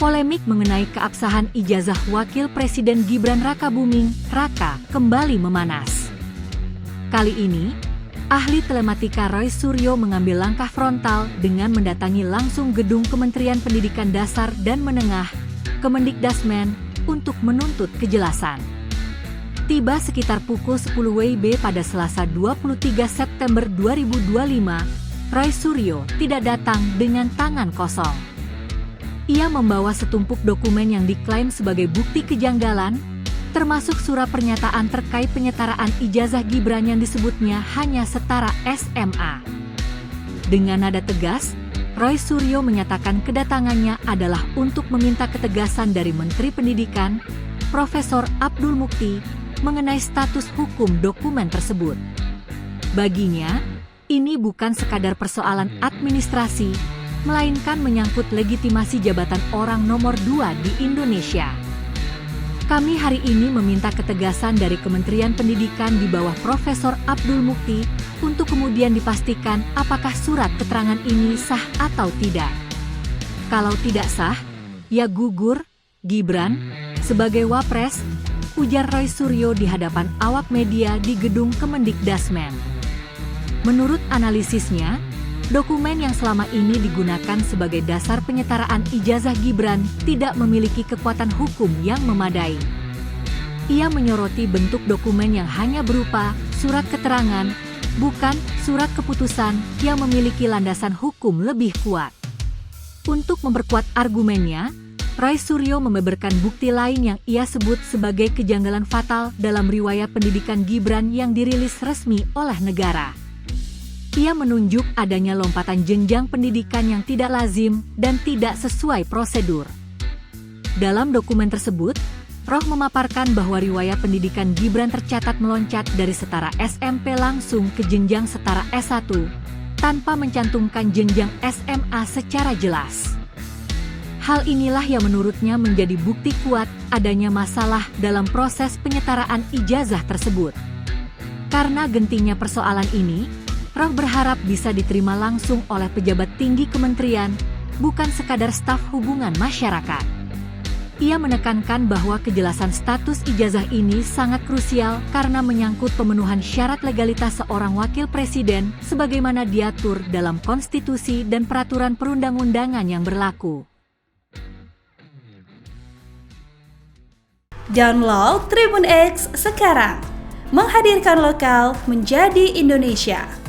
Polemik mengenai keabsahan ijazah Wakil Presiden Gibran Rakabuming (Raka) kembali memanas. Kali ini, ahli telematika Roy Suryo mengambil langkah frontal dengan mendatangi langsung gedung Kementerian Pendidikan Dasar dan Menengah, Kemendikdasmen, untuk menuntut kejelasan. Tiba sekitar pukul 10 WIB pada Selasa 23 September 2025, Roy Suryo tidak datang dengan tangan kosong. Ia membawa setumpuk dokumen yang diklaim sebagai bukti kejanggalan, termasuk surat pernyataan terkait penyetaraan ijazah Gibran yang disebutnya hanya setara SMA. Dengan nada tegas, Roy Suryo menyatakan kedatangannya adalah untuk meminta ketegasan dari Menteri Pendidikan, Profesor Abdul Mukti, mengenai status hukum dokumen tersebut. Baginya, ini bukan sekadar persoalan administrasi, melainkan menyangkut legitimasi jabatan orang nomor 2 di Indonesia. Kami hari ini meminta ketegasan dari Kementerian Pendidikan di bawah Profesor Abdul Mukti untuk kemudian dipastikan apakah surat keterangan ini sah atau tidak. Kalau tidak sah, ya gugur Gibran sebagai Wapres, ujar Roy Suryo di hadapan awak media di gedung Kemendikdasmen. Menurut analisisnya, dokumen yang selama ini digunakan sebagai dasar penyetaraan ijazah Gibran tidak memiliki kekuatan hukum yang memadai. Ia menyoroti bentuk dokumen yang hanya berupa surat keterangan, bukan surat keputusan yang memiliki landasan hukum lebih kuat. Untuk memperkuat argumennya, Roy Suryo membeberkan bukti lain yang ia sebut sebagai kejanggalan fatal dalam riwayat pendidikan Gibran yang dirilis resmi oleh negara. Ia menunjuk adanya lompatan jenjang pendidikan yang tidak lazim dan tidak sesuai prosedur. Dalam dokumen tersebut, Roh memaparkan bahwa riwayat pendidikan Gibran tercatat meloncat dari setara SMP langsung ke jenjang setara S1, tanpa mencantumkan jenjang SMA secara jelas. Hal inilah yang menurutnya menjadi bukti kuat adanya masalah dalam proses penyetaraan ijazah tersebut. Karena gentingnya persoalan ini, Roh berharap bisa diterima langsung oleh pejabat tinggi kementerian, bukan sekadar staf hubungan masyarakat. Ia menekankan bahwa kejelasan status ijazah ini sangat krusial karena menyangkut pemenuhan syarat legalitas seorang wakil presiden sebagaimana diatur dalam konstitusi dan peraturan perundang-undangan yang berlaku. Download Tribun X sekarang, menghadirkan lokal menjadi Indonesia.